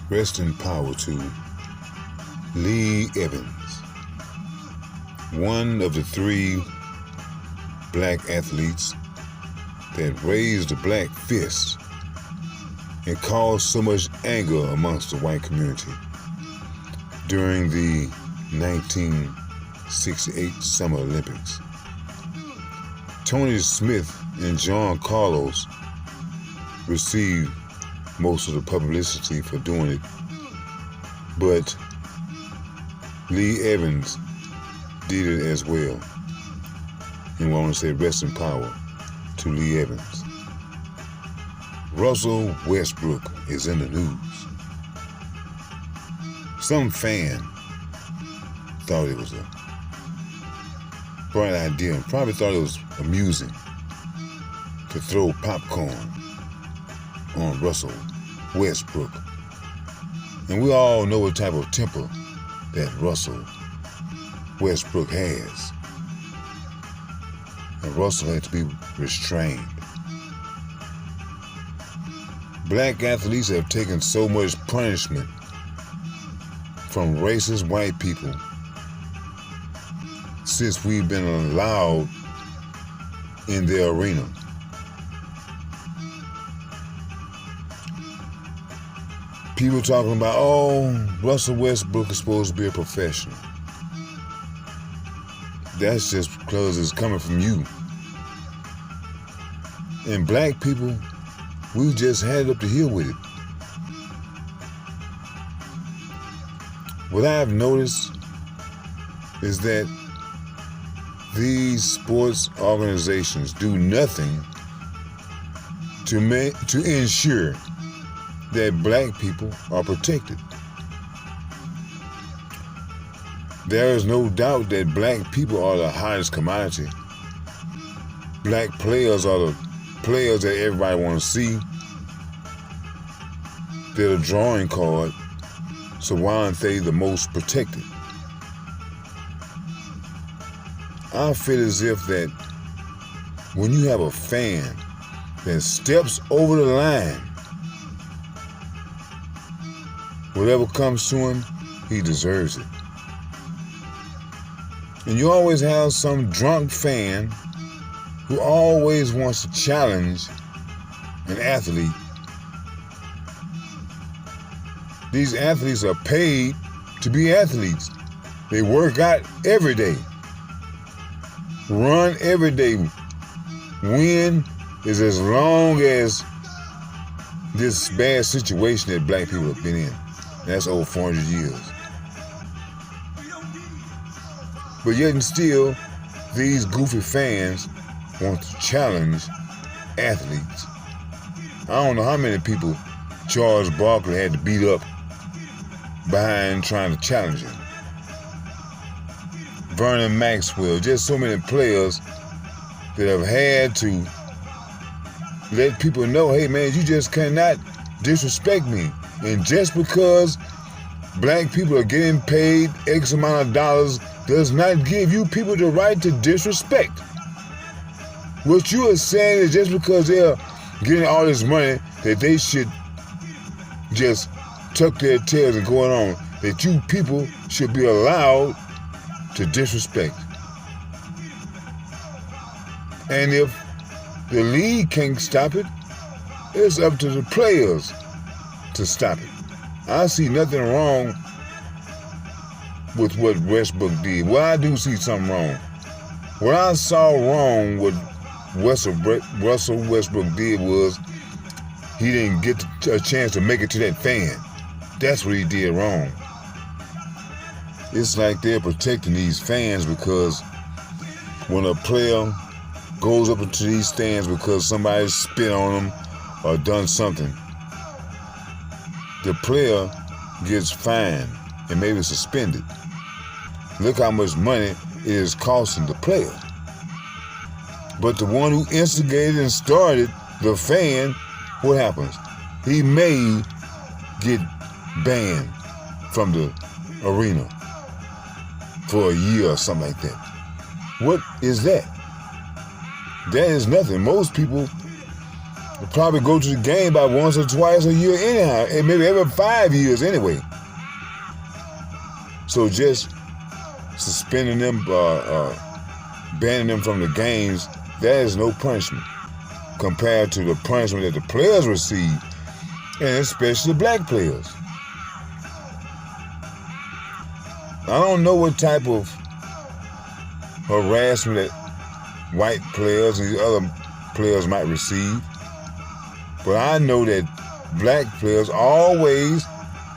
Rest in power to Lee Evans, one of the three black athletes that raised the black fist and caused so much anger amongst the white community during the 1968 Summer Olympics. Tony Smith and John Carlos received most of the publicity for doing it, but Lee Evans did it as well. And I want to say rest in power to Lee Evans. Russell Westbrook is in the news. Some fan thought it was a bright idea and probably thought it was amusing to throw popcorn on Russell Westbrook. And we all know what type of temper that Russell Westbrook has. And Russell had to be restrained. Black athletes have taken so much punishment from racist white people since we've been allowed in their arena. People talking about, oh, Russell Westbrook is supposed to be a professional. That's just because it's coming from you. And black people, we just had it up to here with it. What I've noticed is that these sports organizations do nothing to ensure that black people are protected. There is no doubt that black people are the hottest commodity. Black players are the players that everybody wants to see. They're the drawing card, so why aren't they the most protected? I feel as if that when you have a fan that steps over the line, whatever comes to him, he deserves it. And you always have some drunk fan who always wants to challenge an athlete. These athletes are paid to be athletes. They work out every day, run every day. Win is as long as this bad situation that black people have been in. That's over 400 years. But yet and still, these goofy fans want to challenge athletes. I don't know how many people Charles Barkley had to beat up behind trying to challenge him. Vernon Maxwell, just so many players that have had to let people know, hey man, you just cannot disrespect me. And just because black people are getting paid X amount of dollars does not give you people the right to disrespect. What you are saying is just because they're getting all this money that they should just tuck their tails and go on, that you people should be allowed to disrespect. And if the league can't stop it, it's up to the players to stop it. I see nothing wrong with what Westbrook did. Well, I do see something wrong. What I saw wrong with Russell Westbrook did was he didn't get a chance to make it to that fan. That's what he did wrong. It's like they're protecting these fans because when a player goes up into these stands because somebody spit on them or done something, the player gets fined and maybe suspended. Look how much money it is costing the player. But the one who instigated and started the fan, what happens? He may get banned from the arena for a year or something like that. What is that? That is nothing. Most people They probably go to the game about once or twice a year anyhow, and maybe every 5 years anyway. So just suspending them, banning them from the games, that is no punishment compared to the punishment that the players receive, and especially black players. I don't know what type of harassment that white players and these other players might receive, but I know that black players always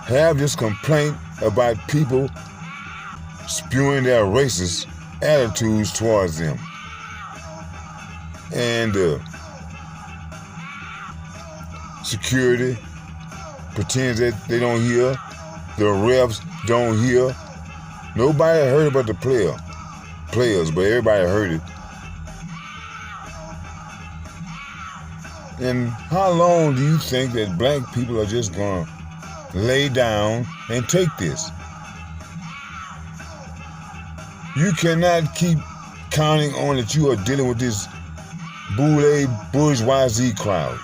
have this complaint about people spewing their racist attitudes towards them. And security pretends that they don't hear, the refs don't hear. Nobody heard about the players, but everybody heard it. And how long do you think that black people are just gonna lay down and take this? You cannot keep counting on that you are dealing with this bourgeoisie crowd.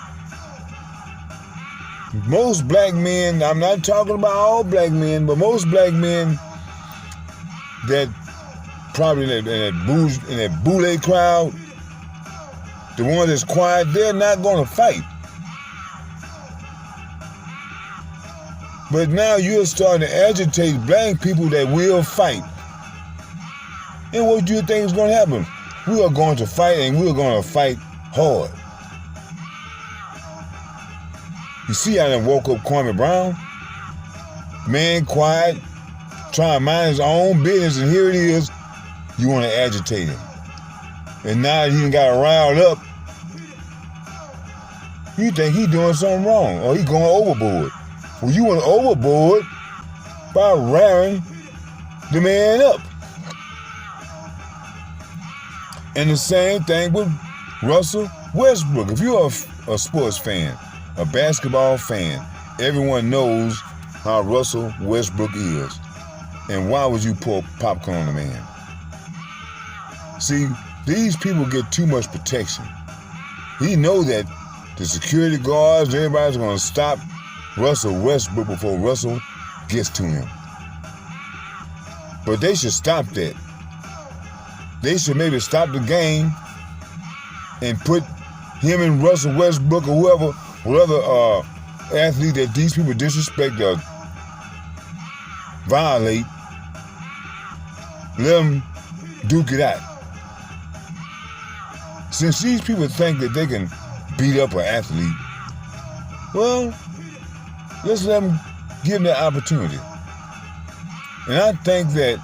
Most black men, I'm not talking about all black men, but most black men that probably in that boule crowd, the one that's quiet, they're not going to fight. But now you're starting to agitate black people that will fight. And what do you think is going to happen? We are going to fight, and we're going to fight hard. You see how they woke up Kwame Brown? Man quiet, trying to mind his own business, and here it is, you want to agitate him. And now that he got riled up, you think he's doing something wrong, or he going overboard. Well, you went overboard by riling the man up. And the same thing with Russell Westbrook. If you're a sports fan, a basketball fan, everyone knows how Russell Westbrook is. And why would you pour popcorn on the man? See, these people get too much protection. He know that the security guards, everybody's going to stop Russell Westbrook before Russell gets to him. But they should stop that. They should maybe stop the game and put him and Russell Westbrook or whoever athlete that these people disrespect or violate, let them duke it out. Since these people think that they can beat up an athlete, well, let's let them give them that opportunity. And I think that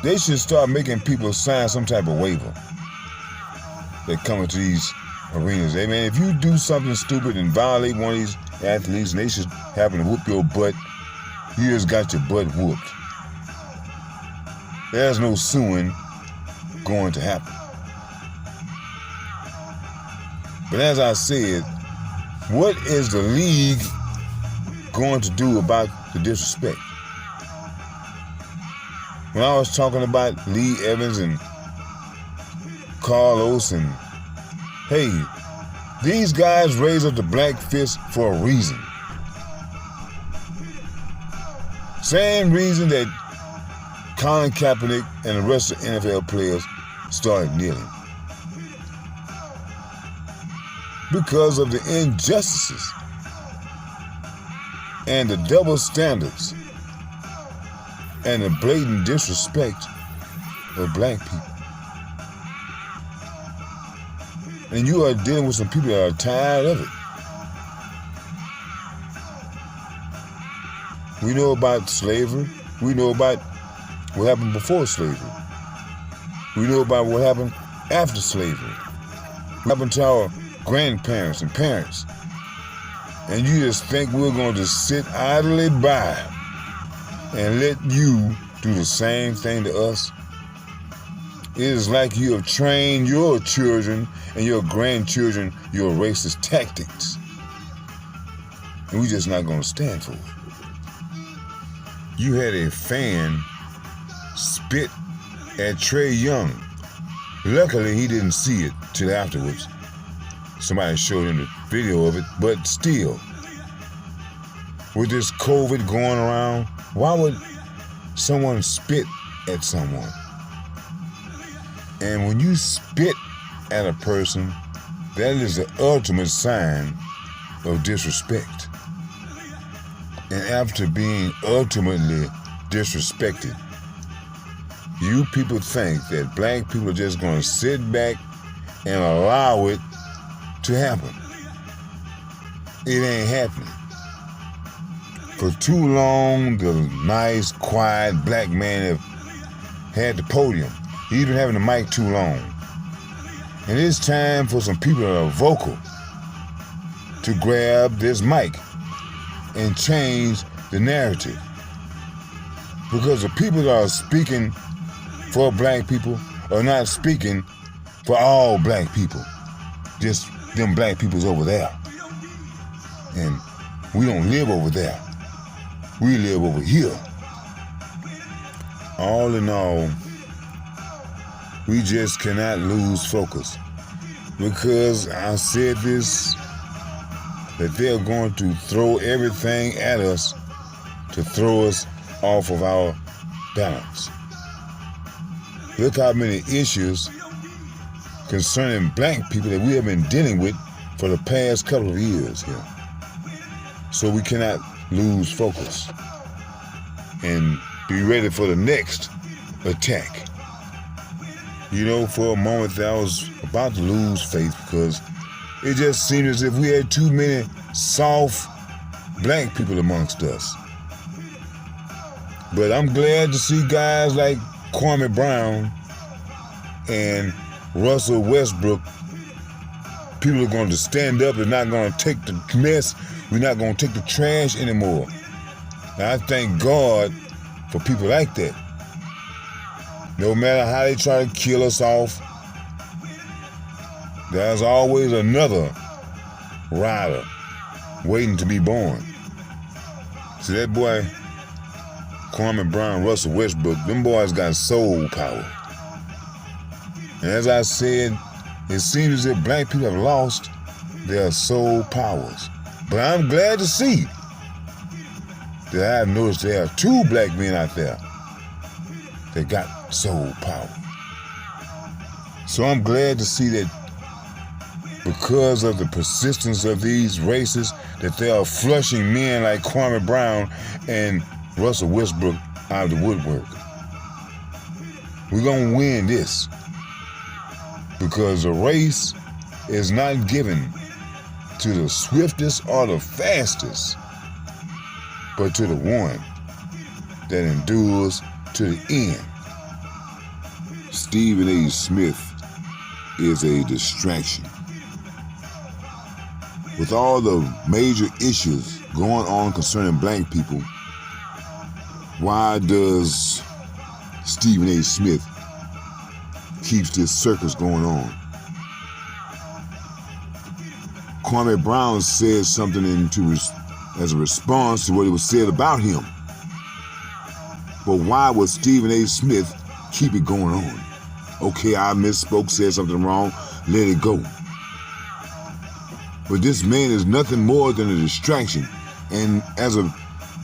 they should start making people sign some type of waiver that come into these arenas. Hey man, if you do something stupid and violate one of these athletes and they should happen to whoop your butt, you just got your butt whooped. There's no suing going to happen. But as I said, what is the league going to do about the disrespect? When I was talking about Lee Evans and Carlos and, hey, these guys raise up the black fist for a reason. Same reason that Colin Kaepernick and the rest of the NFL players started kneeling. Because of the injustices and the double standards and the blatant disrespect of black people. And you are dealing with some people that are tired of it. We know about slavery. We know about what happened before slavery. We know about what happened after slavery. What happened to our grandparents and parents. And you just think we're going to sit idly by and let you do the same thing to us? It is like you have trained your children and your grandchildren your racist tactics. And we're just not going to stand for it. You had a fan spit at Trae Young. Luckily, he didn't see it till afterwards. Somebody showed him the video of it, but still, with this COVID going around, why would someone spit at someone? And when you spit at a person, that is the ultimate sign of disrespect. And after being ultimately disrespected, you people think that black people are just going to sit back and allow it to happen. It ain't happening. For too long, the nice, quiet black man have had the podium. He's been having the mic too long. And it's time for some people that are vocal to grab this mic and change the narrative. Because the people that are speaking for black people are not speaking for all black people. Just them black people's over there. And we don't live over there. We live over here. All in all, we just cannot lose focus. Because I said this, that they're going to throw everything at us to throw us off of our balance. Look how many issues concerning black people that we have been dealing with for the past couple of years here. So we cannot lose focus and be ready for the next attack. You know, for a moment there, I was about to lose faith because it just seemed as if we had too many soft black people amongst us. But I'm glad to see guys like Kwame Brown and Russell Westbrook. People are going to stand up. They're not going to take the mess. We're not going to take the trash anymore. And I thank God for people like that. No matter how they try to kill us off, there's always another rider waiting to be born. See, that boy, Kwame Brown, Russell Westbrook, them boys got soul power. And as I said, it seems as if black people have lost their soul powers. But I'm glad to see that I've noticed there are two black men out there that got soul power. So I'm glad to see that because of the persistence of these races, that they are flushing men like Kwame Brown and Russell Westbrook out of the woodwork. We're going to win this because the race is not given to the swiftest or the fastest, but to the one that endures to the end. Stephen A. Smith is a distraction. With all the major issues going on concerning black people, why does Stephen A. Smith keeps this circus going on? Kwame Brown said something as a response to what was said about him. But why would Stephen A. Smith keep it going on? Okay, I misspoke, said something wrong, let it go. But this man is nothing more than a distraction. And as a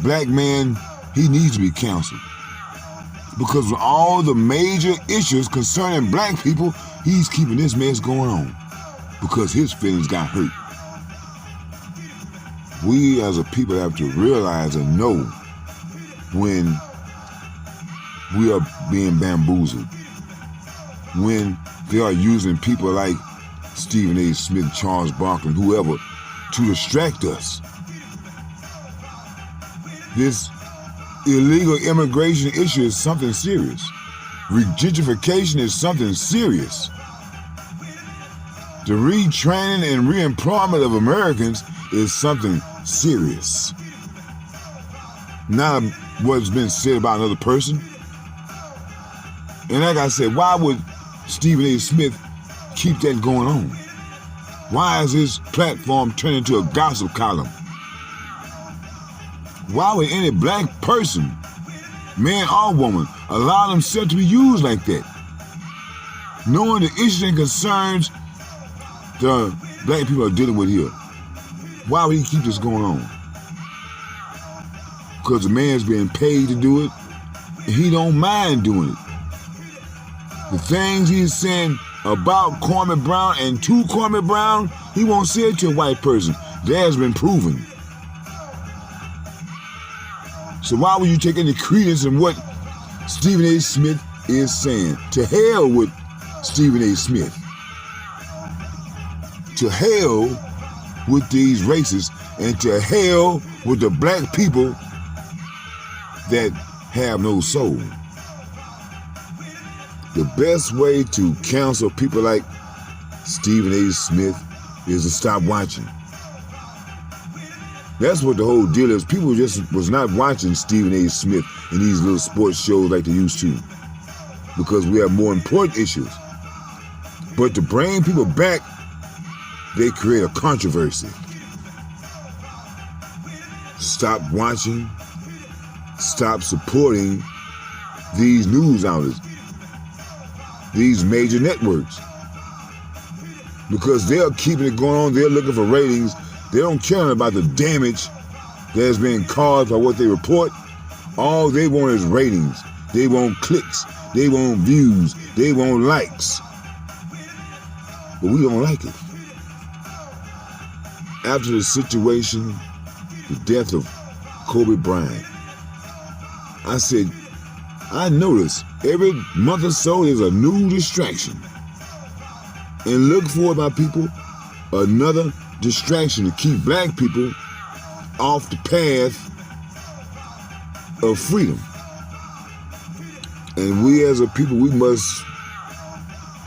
black man, he needs to be counseled. Because of all the major issues concerning black people, he's keeping this mess going on. Because his feelings got hurt. We as a people have to realize and know when we are being bamboozled. When they are using people like Stephen A. Smith, Charles Barkley, and whoever to distract us. This illegal immigration issue is something serious. Gentrification is something serious. The retraining and reemployment of Americans is something serious. Not what's been said about another person. And like I said, why would Stephen A. Smith keep that going on? Why is his platform turned into a gossip column? Why would any black person, man or woman, allow themselves to be used like that? Knowing the issues and concerns the black people are dealing with here. Why would he keep this going on? Because the man's being paid to do it, and he don't mind doing it. The things he's saying about Kwame Brown and to Kwame Brown, he won't say it to a white person. That has been proven. So why would you take any credence in what Stephen A. Smith is saying? To hell with Stephen A. Smith. To hell with these racists, and to hell with the black people that have no soul. The best way to counsel people like Stephen A. Smith is to stop watching. That's what the whole deal is. People just was not watching Stephen A. Smith in these little sports shows like they used to, because we have more important issues. But to bring people back, they create a controversy. Stop watching, stop supporting these news outlets, these major networks, because they're keeping it going on. They're looking for ratings. They don't care about the damage that has been caused by what they report. All they want is ratings. They want clicks. They want views. They want likes. But we don't like it. After the situation, the death of Kobe Bryant, I said, I notice every month or so there's a new distraction. And look for it, my people, another distraction to keep black people off the path of freedom. And we as a people, we must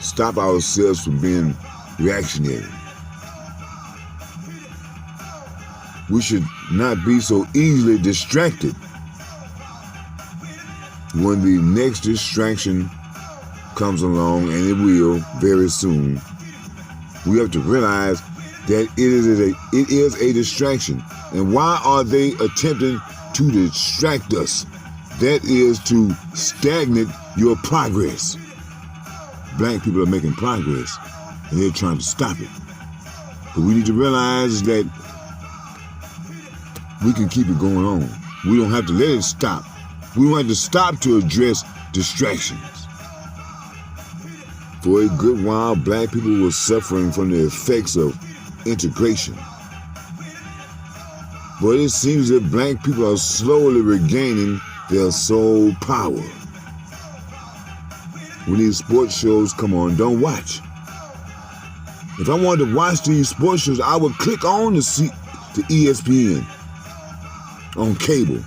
stop ourselves from being reactionary. We should not be so easily distracted. When the next distraction comes along, and it will very soon, we have to realize that it is a distraction. And why are they attempting to distract us? That is to stagnate your progress. Black people are making progress, and they're trying to stop it. But we need to realize that we can keep it going on. We don't have to let it stop. We don't have to stop to address distractions. For a good while, black people were suffering from the effects of integration. But it seems that black people are slowly regaining their soul power. When these sports shows come on, don't watch. If I wanted to watch these sports shows, I would click on the ESPN on cable.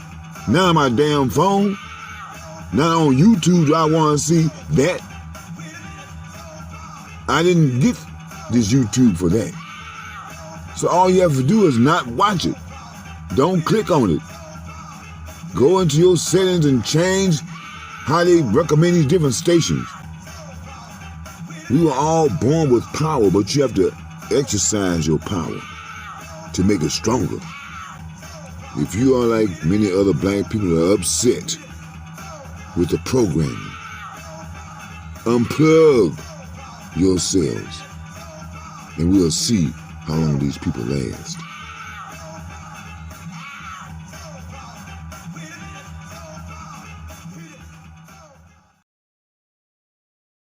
Not on my damn phone. Not on YouTube do I want to see that. I didn't get this YouTube for that. So all you have to do is not watch it. Don't click on it. Go into your settings and change how they recommend these different stations. We were all born with power, but you have to exercise your power to make it stronger. If you are like many other black people that are upset with the programming, unplug yourselves, and we'll see how long these people last.